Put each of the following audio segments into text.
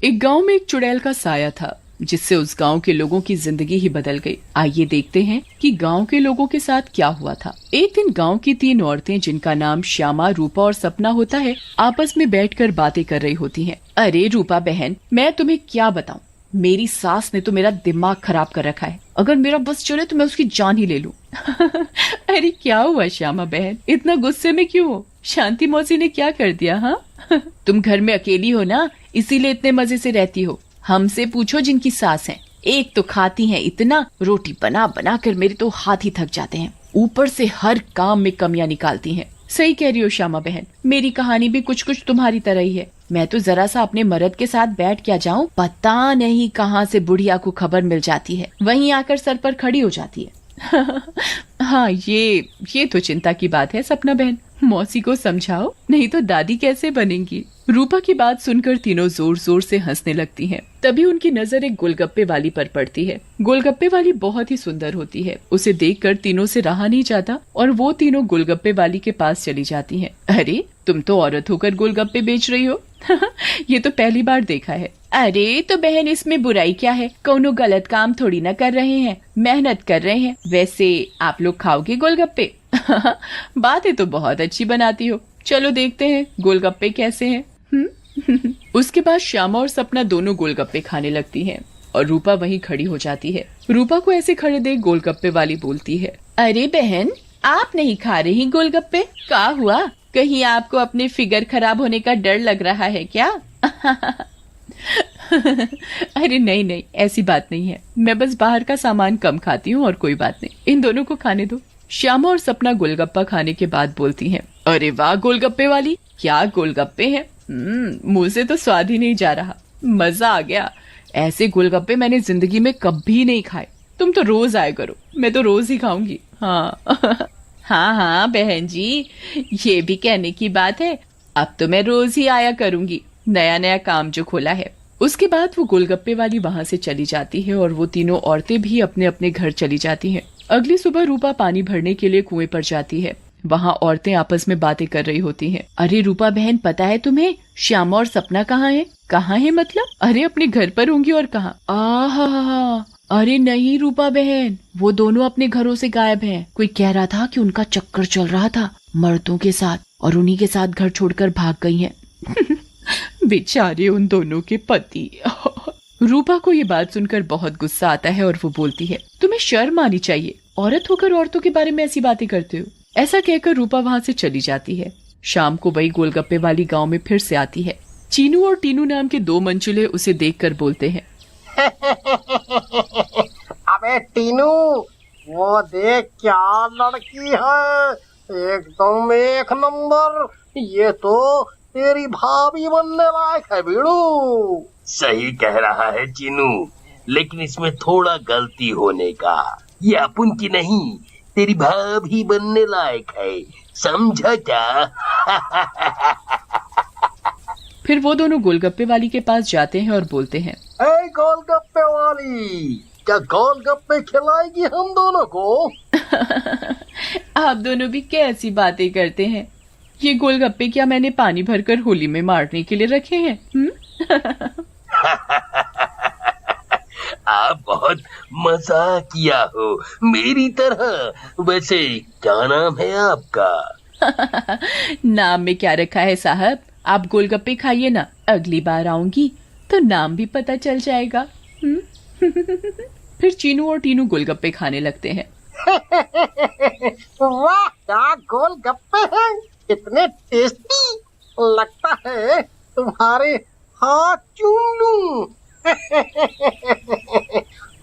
एक गांव में एक चुड़ैल का साया था जिससे उस गांव के लोगों की जिंदगी ही बदल गई। आइए देखते हैं कि गांव के लोगों के साथ क्या हुआ था। एक दिन गांव की 3 औरतें, जिनका नाम श्यामा, रूपा और सपना होता है, आपस में बैठकर बातें कर रही होती हैं। अरे रूपा बहन, मैं तुम्हें क्या बताऊं, मेरी सास ने तो मेरा दिमाग खराब कर रखा है। अगर मेरा बस चले तो मैं उसकी जान ही ले लूं। अरे क्या हुआ श्यामा बहन, इतना गुस्से में क्यों हो? शांति मौसी ने क्या कर दिया? हाँ तुम घर में अकेली हो ना, इसीलिए इतने मजे से रहती हो। हमसे पूछो जिनकी सास है, एक तो खाती हैं इतना, रोटी बना बना कर मेरे तो हाथ ही थक जाते हैं, ऊपर से हर काम में कमियां निकालती हैं। सही कह रही हो श्यामा बहन, मेरी कहानी भी कुछ कुछ तुम्हारी तरह ही है। मैं तो जरा सा अपने मर्द के साथ बैठ क्या जाऊं, पता नहीं कहां से बुढ़िया को खबर मिल जाती है, वहीं आकर सर पर खड़ी हो जाती है। हाँ ये तो चिंता की बात है सपना बहन, मौसी को समझाओ, नहीं तो दादी कैसे बनेंगी। रूपा की बात सुनकर तीनों जोर जोर से हंसने लगती हैं। तभी उनकी नजर एक गोलगप्पे वाली पर पड़ती है। गोलगप्पे वाली बहुत ही सुंदर होती है, उसे देखकर तीनों से रहा नहीं जाता और वो तीनों गोलगप्पे वाली के पास चली जाती हैं। अरे तुम तो औरत होकर गोलगप्पे बेच रही हो। ये तो पहली बार देखा है। अरे तो बहन, इसमें बुराई क्या है, कोनो गलत काम थोड़ी ना कर रहे हैं, मेहनत कर रहे हैं। वैसे आप लोग खाओगे गोलगप्पे? बातें तो बहुत अच्छी बनाती हो, चलो देखते हैं गोलगप्पे कैसे हैं। उसके बाद श्यामा और सपना दोनों गोलगप्पे खाने लगती हैं और रूपा वहीं खड़ी हो जाती है। रूपा को ऐसे खड़े देख गोलगप्पे वाली बोलती है, अरे बहन, आप नहीं खा रही गोलगप्पे? क्या हुआ, कहीं आपको अपने फिगर खराब होने का डर लग रहा है क्या? अरे नहीं, ऐसी बात नहीं है, मैं बस बाहर का सामान कम खाती हूँ और कोई बात नहीं, इन दोनों को खाने दो। श्यामा और सपना गोलगप्पा खाने के बाद बोलती हैं, अरे वाह गोलगप्पे वाली, क्या गोलगप्पे हैं, मुंह से तो स्वाद ही नहीं जा रहा, मजा आ गया। ऐसे गोलगप्पे मैंने जिंदगी में कभी नहीं खाए, तुम तो रोज आया करो, मैं तो रोज ही खाऊंगी। हाँ हाँ बहन जी, ये भी कहने की बात है, अब तो मैं रोज ही आया करूंगी, नया नया काम जो खोला है। उसके बाद वो गोलगप्पे वाली वहाँ से चली जाती है और वो तीनों औरतें भी अपने अपने घर चली जाती हैं। अगली सुबह रूपा पानी भरने के लिए कुएं पर जाती है। वहाँ औरतें आपस में बातें कर रही होती हैं। अरे रूपा बहन, पता है तुम्हें श्यामा और सपना कहाँ है? कहाँ है मतलब? अरे अपने घर पर होंगी और कहाँ? आहा, अरे नहीं रूपा बहन, वो दोनों अपने घरों से गायब हैं। कोई कह रहा था कि उनका चक्कर चल रहा था मर्दों के साथ और उन्हीं के साथ घर छोड़कर भाग गई हैं। बेचारे उन दोनों के पति। रूपा को ये बात सुनकर बहुत गुस्सा आता है और वो बोलती है, तुम्हें शर्म आनी चाहिए, औरत होकर औरतों के बारे में ऐसी बातें करते हो। ऐसा कहकर रूपा वहाँ से चली जाती है। शाम को वही गोलगप्पे वाली गांव में फिर से आती है। चीनू और टीनू नाम के 2 मंचूले उसे देखकर बोलते हैं, अबे टीनू, वो देख क्या लड़की है, एकदम एक नंबर, ये तो तेरी भाभी बनने लायक है बीड़ू। सही कह रहा है चीनू, लेकिन इसमें थोड़ा गलती होने का, ये अपन की नहीं, तेरी भाभी बनने लायक है, समझा क्या? फिर वो दोनों गोलगप्पे वाली के पास जाते हैं और बोलते हैं, ए गोलगप्पे वाली, क्या गोलगप्पे खिलाएगी हम दोनों को? आप दोनों भी कैसी बातें करते हैं, ये गोलगप्पे क्या मैंने पानी भरकर होली में मारने के लिए रखे हैं? आप बहुत मजाक किया हो मेरी तरह। वैसे क्या नाम है आपका? नाम में क्या रखा है साहब, आप गोलगप्पे खाइए ना, अगली बार आऊंगी तो नाम भी पता चल जाएगा। फिर चीनू और टीनू गोलगप्पे खाने लगते हैं। वाह, क्या गोलगप्पे हैं, इतने टेस्टी, लगता है तुम्हारे हाथ चूम लूं।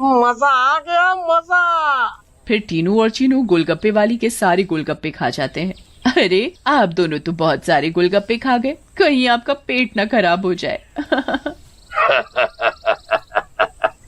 मजा आ गया, मजा। फिर टीनू और चीनू गोलगप्पे वाली के सारे गोलगप्पे खा जाते हैं। अरे आप दोनों तो बहुत सारे गोलगप्पे खा गए, कहीं आपका पेट ना खराब हो जाए।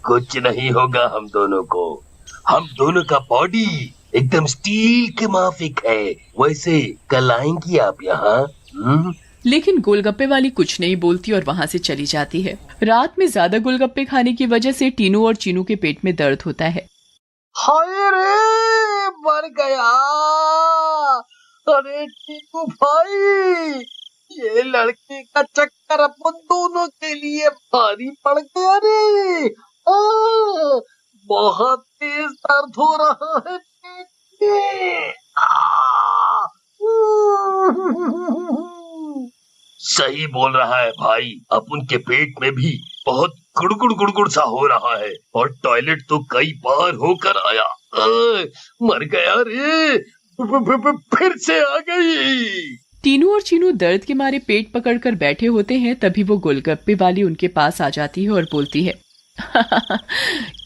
कुछ नहीं होगा हम दोनों को, हम दोनों का बॉडी एकदम स्टील के माफिक है। वैसे कल आएंगी आप यहाँ? लेकिन गोलगप्पे वाली कुछ नहीं बोलती और वहाँ से चली जाती है। रात में ज्यादा गोलगप्पे खाने की वजह से टीनू और चीनू के पेट में दर्द होता है। हाय रे, मर गया। अरे टीनू भाई, ये लड़की का चक्कर अपन दोनों के लिए भारी पड़ गया रे। बहुत तेज दर्द हो रहा है पेट में। सही बोल रहा है भाई, अपन के पेट में भी बहुत गुड़गुड़ गुड़गुड़ सा हो रहा है और टॉयलेट तो कई बार होकर आया। मर गया रे, फिर से आ गई। टीनू और चीनू दर्द के मारे पेट पकड़कर बैठे होते हैं। तभी वो गोलगप्पे वाली उनके पास आ जाती है और बोलती है,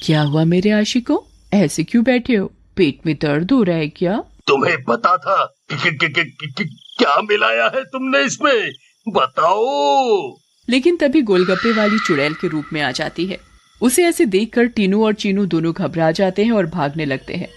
क्या हुआ मेरे आशिकों, ऐसे क्यों बैठे हो? पेट में दर्द हो रहा है क्या? तुम्हें पता था क्या मिलाया है तुमने इसमें, बताओ। लेकिन तभी गोलगप्पे वाली चुड़ैल के रूप में आ जाती है। उसे ऐसे देखकर टीनू और चीनू दोनों घबरा जाते हैं और भागने लगते हैं।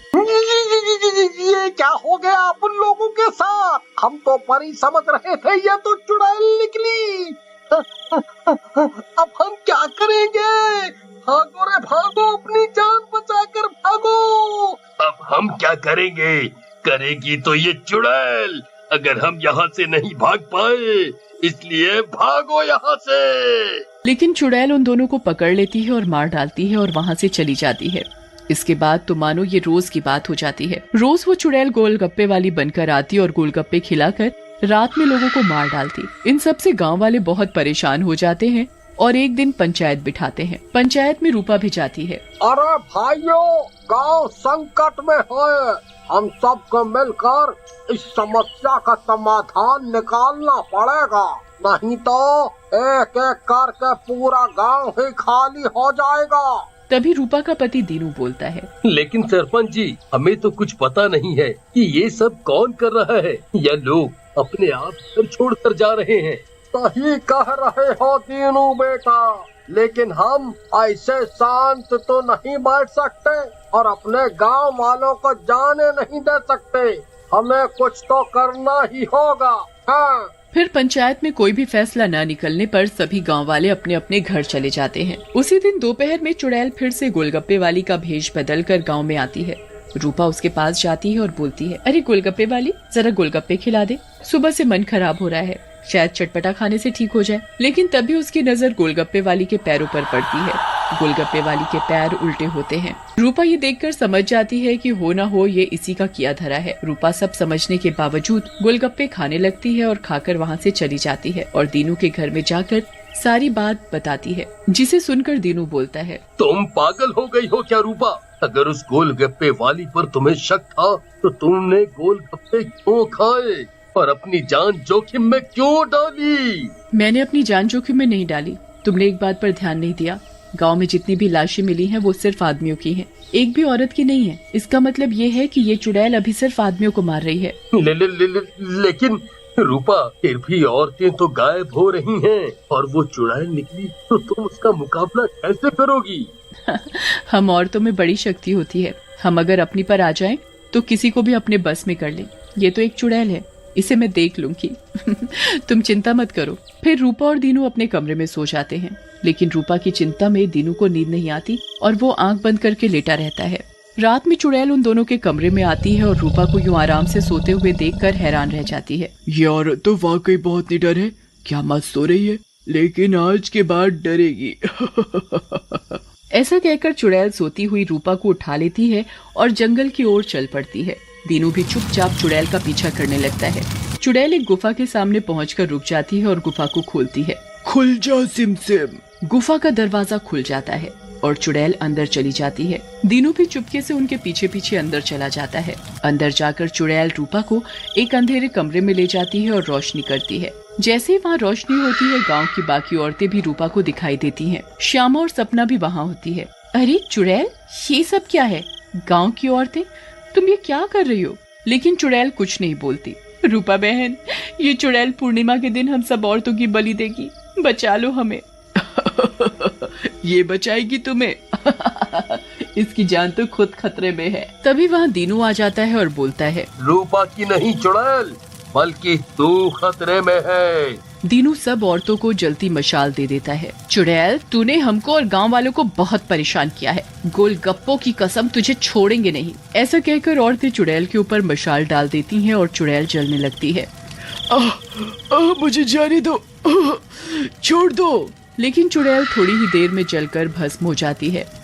ये क्या हो गया अपन लोगों के साथ? हम तो परी समझ रहे थे, ये तो चुड़ैल निकली। अब हम क्या करेंगे? भागो रे भागो, अपनी जान बचाकर भागो। अब हम क्या करेंगे? करेगी तो ये चुड़ैल, अगर हम यहाँ से नहीं भाग पाए, इसलिए भागो यहाँ से। लेकिन चुड़ैल उन दोनों को पकड़ लेती है और मार डालती है और वहाँ से चली जाती है। इसके बाद तो मानो ये रोज की बात हो जाती है। रोज वो चुड़ैल गोलगप्पे वाली बनकर आती और गोलगप्पे खिलाकर रात में लोगों को मार डालती। इन सब से गांव वाले बहुत परेशान हो जाते हैं और एक दिन पंचायत बिठाते हैं। पंचायत में रूपा भी जाती है। अरे भाइयों, गांव संकट में है, हम सबको मिलकर इस समस्या का समाधान निकालना पड़ेगा, नहीं तो एक एक करके पूरा गांव ही खाली हो जाएगा। तभी रूपा का पति दीनू बोलता है, लेकिन सरपंच जी, हमें तो कुछ पता नहीं है कि ये सब कौन कर रहा है, या लोग अपने आप घर छोड़कर जा रहे हैं। सही कह रहे हो दीनू बेटा, लेकिन हम ऐसे शांत तो नहीं बैठ सकते और अपने गांव वालों को जाने नहीं दे सकते। हमें कुछ तो करना ही होगा। हाँ। फिर पंचायत में कोई भी फैसला न निकलने पर सभी गांव वाले अपने अपने घर चले जाते हैं। उसी दिन दोपहर में चुड़ैल फिर से गोलगप्पे वाली का भेष बदलकर गांव में आती है। रूपा उसके पास जाती है और बोलती है, अरे गोलगप्पे वाली, जरा गोलगप्पे खिला दे, सुबह से मन खराब हो रहा है, शायद चटपटा खाने से ठीक हो जाए। लेकिन तभी उसकी नजर गोलगप्पे वाली के पैरों पर पड़ती है। गोलगप्पे वाली के पैर उल्टे होते हैं। रूपा ये देखकर समझ जाती है कि हो ना हो ये इसी का किया धरा है। रूपा सब समझने के बावजूद गोलगप्पे खाने लगती है और खाकर वहाँ से चली जाती है और दीनू के घर में जाकर सारी बात बताती है, जिसे सुनकर दीनू बोलता है, तुम पागल हो गई हो क्या रूपा? अगर उस गोलगप्पे वाली पर तुम्हें शक था तो तुमने गोलगप्पे क्यों खाए और अपनी जान जोखिम में क्यों डाली? मैंने अपनी जान जोखिम में नहीं डाली। तुमने एक बात पर ध्यान नहीं दिया, गांव में जितनी भी लाशें मिली हैं वो सिर्फ आदमियों की हैं, एक भी औरत की नहीं है। इसका मतलब ये है कि ये चुड़ैल अभी सिर्फ आदमियों को मार रही है। लेकिन रूपा, फिर भी औरतें तो गायब हो रही हैं और वो चुड़ैल निकली तो तुम उसका मुकाबला कैसे करोगी? हम औरतों में बड़ी शक्ति होती है, हम अगर अपनी पर आ जाएं तो किसी को भी अपने बस में कर लें। ये तो एक चुड़ैल है, इसे मैं देख लूंगी। तुम चिंता मत करो। फिर रूपा और दीनू अपने कमरे में सो जाते हैं। लेकिन रूपा की चिंता में दीनू को नींद नहीं आती और वो आंख बंद करके लेटा रहता है। रात में चुड़ैल उन दोनों के कमरे में आती है और रूपा को यूं आराम से सोते हुए देखकर हैरान रह जाती है। ये औरत तो वाकई बहुत निडर है, क्या मत सो रही है, लेकिन आज के बाद डरेगी। ऐसा कहकर चुड़ैल सोती हुई रूपा को उठा लेती है और जंगल की ओर चल पड़ती है। दीनू भी चुपचाप चुड़ैल का पीछा करने लगता है। चुड़ैल एक गुफा के सामने पहुंचकर रुक जाती है और गुफा को खोलती है। खुल जा सिमसिम। गुफा का दरवाजा खुल जाता है और चुड़ैल अंदर चली जाती है। दीनू भी चुपके से उनके पीछे पीछे अंदर चला जाता है। अंदर जाकर चुड़ैल रूपा को एक अंधेरे कमरे में ले जाती है और रोशनी करती है। जैसे ही वहाँ रोशनी होती है, गांव की बाकी औरतें भी रूपा को दिखाई देती हैं। श्यामा और सपना भी वहाँ होती है। अरे चुड़ैल, ये सब क्या है? गांव की औरतें, तुम ये क्या कर रही हो? लेकिन चुड़ैल कुछ नहीं बोलती। रूपा बहन, ये चुड़ैल पूर्णिमा के दिन हम सब औरतों की बलि देगी, बचा लो हमें। ये बचाएगी तुम्हें। इसकी जान तो खुद खतरे में है। तभी वहाँ दीनू आ जाता है और बोलता है, रूपा की नहीं चुड़ैल, बल्कि तू खतरे में है। दीनू सब औरतों को जलती मशाल दे देता है। चुड़ैल, तूने हमको और गांव वालों को बहुत परेशान किया है, गोलगप्पों की कसम, तुझे छोड़ेंगे नहीं। ऐसा कहकर औरतें चुड़ैल के ऊपर मशाल डाल देती हैं और चुड़ैल जलने लगती है। मुझे जाने दो, छोड़ दो। लेकिन चुड़ैल थोड़ी ही देर में जलकर भस्म हो जाती है।